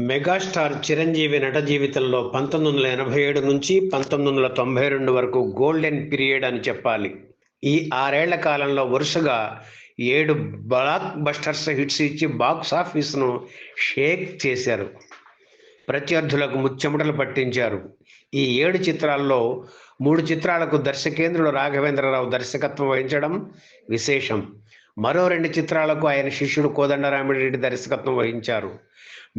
Megastar Chiranjeevi నట జీవితంలో 1987 నుంచి 1992 వరకు గోల్డెన్ పీరియడ్ అని చెప్పాలి. ఈ 6 ఏళ్ల కాలంలో వరుసగా 7 బ్లాక్ బస్టర్స్ హిట్స్ ఇచ్చి బాక్స్ ఆఫీసును షేక్ చేశారు. ప్రత్యర్థులకు ముచ్చెమటలు పట్టించారు. ఈ 7 చిత్రాల్లో 3 చిత్రాలకు దర్శకేంద్రుడు రాఘవేంద్రరావు దర్శకత్వం వహించడం విశేషం. మరో 2 చిత్రాలకు ఆయన శిష్యుడు కోదండరామిరెడ్డి దర్శకత్వం వహించారు.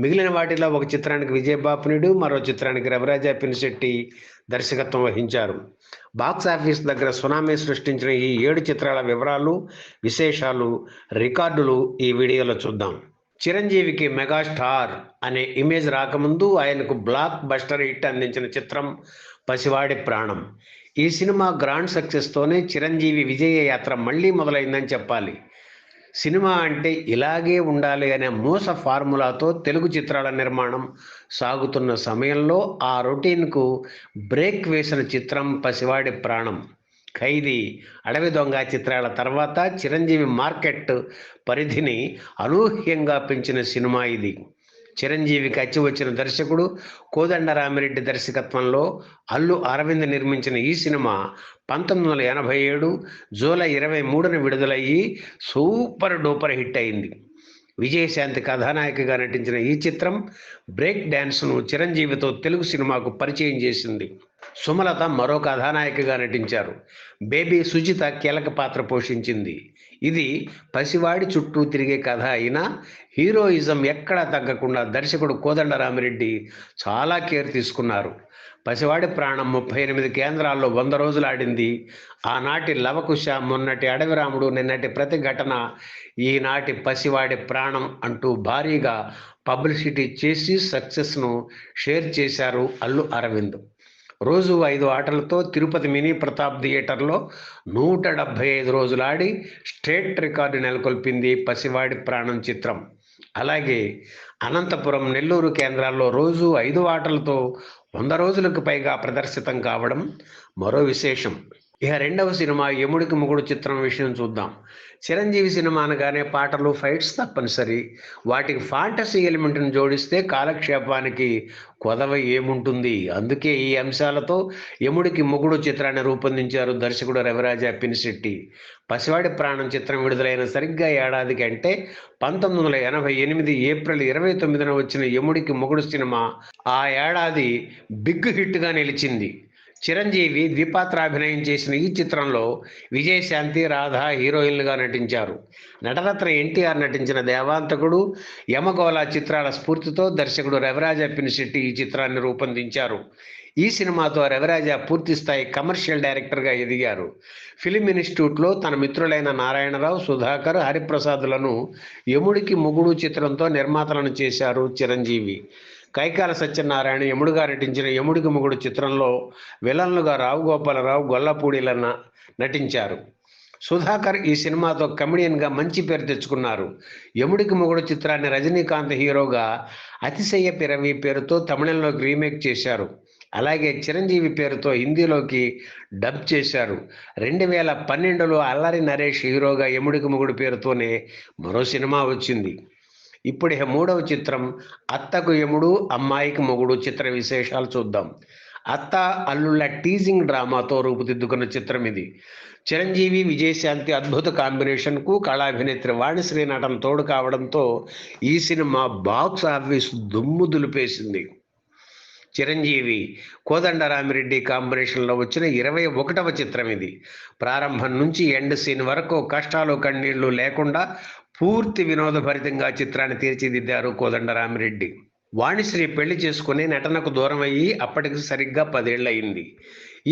మిగిలిన వాటిలో ఒక చిత్రానికి విజయబాపునుడు, మరో చిత్రానికి రవిరాజా పినిశెట్టి దర్శకత్వం వహించారు. బాక్స్ ఆఫీస్ దగ్గర సునామీ సృష్టించిన ఈ 7 చిత్రాల వివరాలు, విశేషాలు, రికార్డులు ఈ వీడియోలో చూద్దాం. చిరంజీవికి మెగాస్టార్ అనే ఇమేజ్ రాకముందు ఆయనకు బ్లాక్ బస్టర్ హిట్ అందించిన చిత్రం పసివాడి ప్రాణం. ఈ సినిమా గ్రాండ్ సక్సెస్తోనే చిరంజీవి విజయ యాత్ర మళ్ళీ మొదలైందని చెప్పాలి. సినిమా అంటే ఇలాగే ఉండాలి అనే మూస ఫార్ములాతో తెలుగు చిత్రాల నిర్మాణం సాగుతున్న సమయంలో ఆ రొటీన్కు బ్రేక్ వేసిన చిత్రం పసివాడి ప్రాణం. ఖైదీ, అడవి దొంగ చిత్రాల తర్వాత చిరంజీవి మార్కెట్ పరిధిని అనూహ్యంగా పెంచిన సినిమా ఇది. చిరంజీవికి అచ్చి వచ్చిన దర్శకుడు కోదండరామిరెడ్డి దర్శకత్వంలో అల్లు అరవింద్ నిర్మించిన ఈ సినిమా 1987 జూలై 23న విడుదలయ్యి సూపర్ డూపర్ హిట్ అయింది. విజయశాంతి కథానాయికగా నటించిన ఈ చిత్రం బ్రేక్ డ్యాన్స్ను చిరంజీవితో తెలుగు సినిమాకు పరిచయం చేసింది. సుమలత మరో కథానాయికగా నటించారు. బేబీ సుజిత కీలక పాత్ర పోషించింది. ఇది పసివాడి చుట్టూ తిరిగే కథ అయినా హీరోయిజం ఎక్కడా తగ్గకుండా దర్శకుడు కోదండరామిరెడ్డి చాలా కేర్ తీసుకున్నారు. పసివాడి ప్రాణం 38 కేంద్రాల్లో 100 రోజులు ఆడింది. ఆనాటి లవకుశ, మొన్నటి అడవిరాముడు, నిన్నటి ప్రతిఘటన, ఈనాటి పసివాడి ప్రాణం అంటూ భారీగా పబ్లిసిటీ చేసి సక్సెస్ను షేర్ చేశారు అల్లు అరవింద్. రోజు 5 ఆటలతో తిరుపతి మినీ ప్రతాప్ థియేటర్లో 175 రోజులు ఆడి స్టేట్ రికార్డు నెలకొల్పింది పసివాడి ప్రాణం చిత్రం. అలాగే అనంతపురం, నెల్లూరు కేంద్రాల్లో రోజు 5 ఆటలతో 100 రోజులకు పైగా ప్రదర్శితం కావడం మరో విశేషం. ఇక రెండవ సినిమా యముడికి మొగుడు చిత్రం విషయం చూద్దాం. చిరంజీవి సినిమా అనగానే పాటలు, ఫైట్స్ తప్పనిసరి. వాటికి ఫాంటసీ ఎలిమెంట్ను జోడిస్తే కాలక్షేపానికి కొదవ ఏముంటుంది. అందుకే ఈ అంశాలతో యముడికి మొగుడు చిత్రాన్ని రూపొందించారు దర్శకుడు రవిరాజా పినిశెట్టి. పసివాడి ప్రాణం చిత్రం విడుదలైన సరిగ్గా ఏడాదికి అంటే 1988 ఏప్రిల్ 29న వచ్చిన యముడికి మొగుడు సినిమా ఆ ఏడాది బిగ్ హిట్గా నిలిచింది. చిరంజీవి ద్విపాత్రాభినయం చేసిన ఈ చిత్రంలో విజయశాంతి, రాధ హీరోయిన్లుగా నటించారు. నటరత్న ఎన్టీఆర్ నటించిన దేవాంతకుడు, యమగోళ చిత్రాల స్ఫూర్తితో దర్శకుడు రవిరాజా పినిశెట్టి ఈ చిత్రాన్ని రూపొందించారు. ఈ సినిమాతో రవిరాజా పూర్తిస్థాయి కమర్షియల్ డైరెక్టర్గా ఎదిగారు. ఫిలిం ఇన్స్టిట్యూట్లో తన మిత్రులైన నారాయణరావు, సుధాకర్, హరిప్రసాద్లను యముడికి మొగుడు చిత్రంతో నిర్మాతలను చేశారు చిరంజీవి. కైకాల సత్యనారాయణ యముడుగా నటించిన యముడికి మొగుడు చిత్రంలో విలన్లుగా రావు గోపాలరావు, గొల్లపూడిలన్న నటించారు. సుధాకర్ ఈ సినిమాతో కమెడియన్గా మంచి పేరు తెచ్చుకున్నారు. యముడికి మొగుడు చిత్రాన్ని రజనీకాంత్ హీరోగా అతిశయ పిరవి పేరుతో తమిళంలోకి రీమేక్ చేశారు. అలాగే చిరంజీవి పేరుతో హిందీలోకి డబ్ చేశారు. 2012లో అల్లరి నరేష్ హీరోగా యముడికి మొగుడు పేరుతోనే మరో సినిమా వచ్చింది. ఇప్పుడు మూడవ చిత్రం అత్తకు యముడు, అమ్మాయికి మొగుడు చిత్ర విశేషాలు చూద్దాం. అత్త అల్లుళ్ళ టీజింగ్ డ్రామాతో రూపుదిద్దుకున్న చిత్రం ఇది. చిరంజీవి, విజయశాంతి అద్భుత కాంబినేషన్కు కళాభినేత్రి వాణిశ్రీ నటన తోడు కావడంతో ఈ సినిమా బాక్స్ ఆఫీస్ దుమ్ము దులిపేసింది. చిరంజీవి, కోదండరామిరెడ్డి కాంబినేషన్లో వచ్చిన 21వ చిత్రం ఇది. ప్రారంభం నుంచి ఎండ్ సీన్ వరకు కష్టాలు కన్నీళ్లు లేకుండా పూర్తి వినోదభరితంగా చిత్రాన్ని తీర్చిదిద్దారు కోదండరామిరెడ్డి. వాణిశ్రీ పెళ్లి చేసుకుని నటనకు దూరం అయ్యి అప్పటికి సరిగ్గా 10 ఏళ్ళయింది.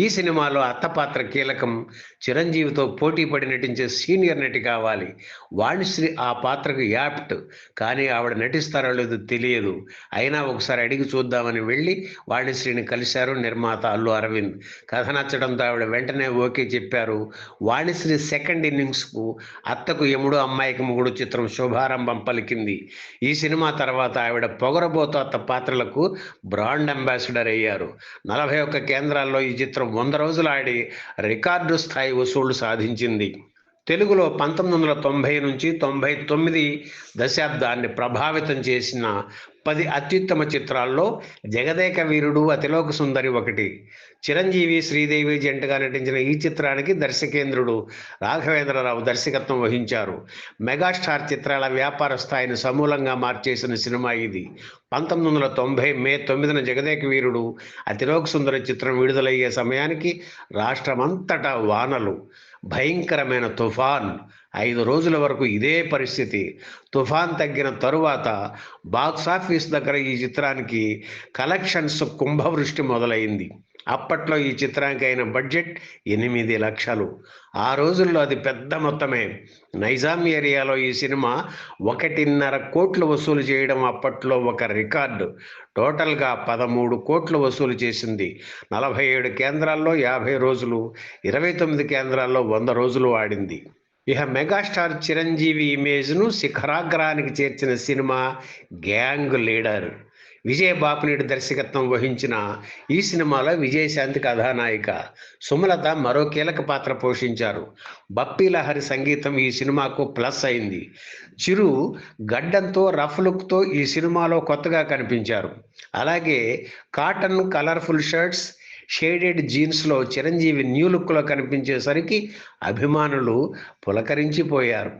ఈ సినిమాలో అత్త పాత్ర కీలకం. చిరంజీవితో పోటీ పడి నటించే సీనియర్ నటి కావాలి. వాణిశ్రీ ఆ పాత్రకు యాప్ట్, కానీ ఆవిడ నటిస్తారో లేదో తెలియదు. అయినా ఒకసారి అడిగి చూద్దామని వెళ్ళి వాణిశ్రీని కలిశారు నిర్మాత అల్లు అరవింద్. కథ నచ్చడంతో ఆవిడ వెంటనే ఓకే చెప్పారు. వాణిశ్రీ సెకండ్ ఇన్నింగ్స్కు అత్తకు యముడు, అమ్మాయికి మొగుడు చిత్రం శుభారంభం పలికింది. ఈ సినిమా తర్వాత ఆవిడ పొగరబోతు అత్త పాత్రలకు బ్రాండ్ అంబాసిడర్ అయ్యారు. 41 కేంద్రాల్లో ఈ చిత్రం 100 రోజులు ఆడి రికార్డు స్థాయి వసూళ్లు సాధించింది. తెలుగులో 1990 నుంచి 99 దశాబ్దాన్ని ప్రభావితం చేసిన 10 అత్యుత్తమ చిత్రాల్లో జగదేక వీరుడు, అతిలోక సుందరి ఒకటి. చిరంజీవి, శ్రీదేవి జంటగా నటించిన ఈ చిత్రానికి దర్శకేంద్రుడు రాఘవేంద్రరావు దర్శకత్వం వహించారు. మెగాస్టార్ చిత్రాల వ్యాపార స్థాయిని సమూలంగా మార్చేసిన సినిమా ఇది. 1990 మే 9న జగదేక వీరుడు, అతిలోక సుందరి చిత్రం విడుదలయ్యే సమయానికి రాష్ట్రమంతటా వానలు, భయంకరమైన తుఫాన్. 5 రోజుల వరకు ఇదే పరిస్థితి. తుఫాన్ తగ్గిన తరువాత బాక్సాఫీస్ దగ్గర ఈ చిత్రానికి కలెక్షన్స్ కుంభవృష్టి మొదలైంది. అప్పట్లో ఈ చిత్రానికి అయిన బడ్జెట్ 8 లక్షలు. ఆ రోజుల్లో అది పెద్ద మొత్తమే. నైజాం ఏరియాలో ఈ సినిమా 1.5 కోట్లు వసూలు చేయడం అప్పట్లో ఒక రికార్డు. టోటల్గా 13 కోట్లు వసూలు చేసింది. 47 కేంద్రాల్లో 50 రోజులు, 29 కేంద్రాల్లో 100 రోజులు ఆడింది. ఇక మెగాస్టార్ చిరంజీవి ఇమేజ్ను శిఖరాగ్రానికి చేర్చిన cinema gang leader. Vijay Bapineedu దర్శకత్వం వహించిన ఈ సినిమాలో విజయశాంతి కథానాయిక, సుమలత మరో కీలక పాత్ర పోషించారు. బప్పీ లహరి సంగీతం ఈ సినిమాకు ప్లస్ అయింది. చిరు గడ్డంతో, రఫ్ లుక్తో ఈ సినిమాలో కొత్తగా కనిపించారు. అలాగే కాటన్ కలర్ఫుల్ షర్ట్స్, షేడెడ్ జీన్స్లో చిరంజీవి న్యూ లుక్లో కనిపించేసరికి అభిమానులు పులకరించిపోయారు.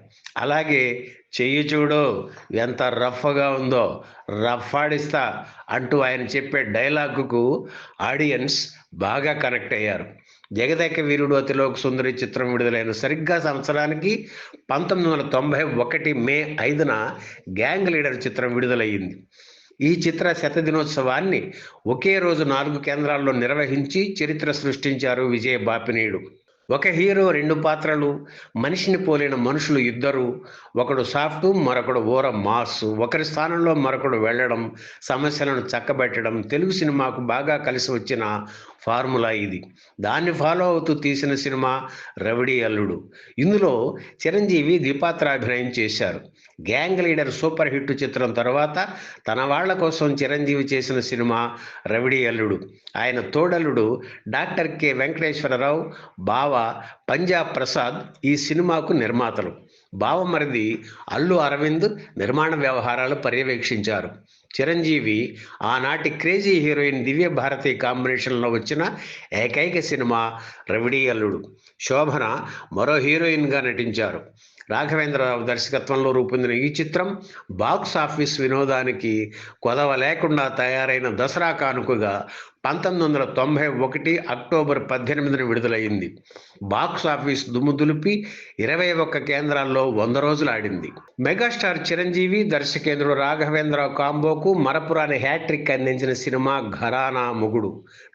అలాగే చెయ్యి చూడు ఎంత రఫ్గా ఉందో, రఫ్ ఆడిస్తా అంటూ ఆయన చెప్పే డైలాగుకు ఆడియన్స్ బాగా కనెక్ట్ అయ్యారు. జగదేక వీరుడు, అతిలోక సుందరి చిత్రం విడుదలైన సరిగ్గా సంవత్సరానికి 1991 మే 5న గ్యాంగ్ లీడర్ చిత్రం విడుదలయ్యింది. ఈ చిత్ర శతదినోత్సవాన్ని ఒకే రోజు 4 కేంద్రాల్లో నిర్వహించి చరిత్ర సృష్టించారు విజయ్ బాపినేడు. ఒక హీరో, 2 పాత్రలు, మనిషిని పోలిన మనుషులు ఇద్దరు, ఒకడు సాఫ్ట్, మరొకడు ఊర మాస్, ఒకరి స్థానంలో మరొకడు వెళ్ళడం, సమస్యలను చక్కబెట్టడం తెలుగు సినిమాకు బాగా కలిసి వచ్చిన ఫార్ములా ఇది. దాన్ని ఫాలో అవుతూ తీసిన సినిమా రవిడి అల్లుడు. ఇందులో చిరంజీవి ద్విపాత్రాభినయం చేశారు. గ్యాంగ్ లీడర్ సూపర్ హిట్ చిత్రం తర్వాత తన వాళ్ల కోసం చిరంజీవి చేసిన సినిమా రవిడి అల్లుడు. ఆయన తోడల్లుడు డాక్టర్ కె వెంకటేశ్వరరావు, బావ పంజాబ్ ప్రసాద్ ఈ సినిమాకు నిర్మాతలు. బావమరిది అల్లు అరవింద్ నిర్మాణ వ్యవహారాలు పర్యవేక్షించారు. చిరంజీవి ఆనాటి క్రేజీ హీరోయిన్ దివ్య భారతి కాంబినేషన్లో వచ్చిన ఏకైక సినిమా రవిడి అల్లుడు. శోభన మరో హీరోయిన్గా నటించారు. రాఘవేంద్రరావు దర్శకత్వంలో రూపొందిన ఈ చిత్రం బాక్స్ ఆఫీస్ వినోదానికి కొదవ లేకుండా తయారైన దసరా కానుకగా 1991 అక్టోబర్ 18న విడుదలయ్యింది. బాక్స్ ఆఫీస్ దుమ్ము దులిపి 21 కేంద్రాల్లో 100 రోజులు ఆడింది. మెగాస్టార్ చిరంజీవి, దర్శకేంద్రుడు రాఘవేంద్రరావు కాంబోకు మరపురాని హ్యాట్రిక్ అందించిన సినిమా ఘరానా మొగుడు.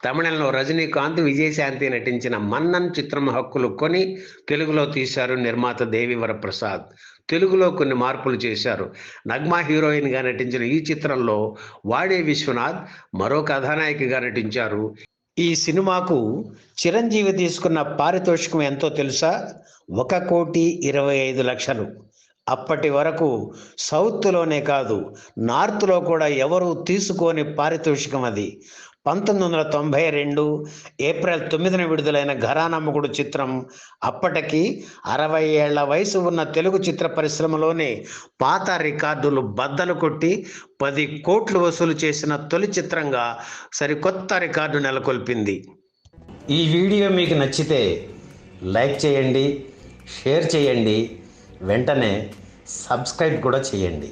తమిళంలో రజనీకాంత్, విజయశాంతి నటించిన మన్నన్ చిత్రం హక్కులు కొని తెలుగులో తీశారు నిర్మాత దేవివర ప్రసాద్. తెలుగులో కొన్ని మార్పులు చేశారు. నగ్మా హీరోయిన్గా నటించిన ఈ చిత్రంలో వాడే విశ్వనాథ్ మరో కథానాయికగా నటించారు. ఈ సినిమాకు చిరంజీవి తీసుకున్న పారితోషికం ఎంతో తెలుసా? 1,25,00,000. అప్పటి వరకు సౌత్లోనే కాదు, నార్త్లో కూడా ఎవరూ తీసుకోని పారితోషికం అది. 1992 ఏప్రిల్ 9న విడుదలైన ఘరానా మొగుడు చిత్రం అప్పటికి 60 ఏళ్ల వయసు ఉన్న తెలుగు చిత్ర పరిశ్రమలోనే పాత రికార్డులు బద్దలు కొట్టి 10 కోట్లు వసూలు చేసిన తొలి చిత్రంగా సరికొత్త రికార్డు నెలకొల్పింది. ఈ వీడియో మీకు నచ్చితే లైక్ చేయండి, షేర్ చేయండి, వెంటనే సబ్స్క్రైబ్ కూడా చేయండి.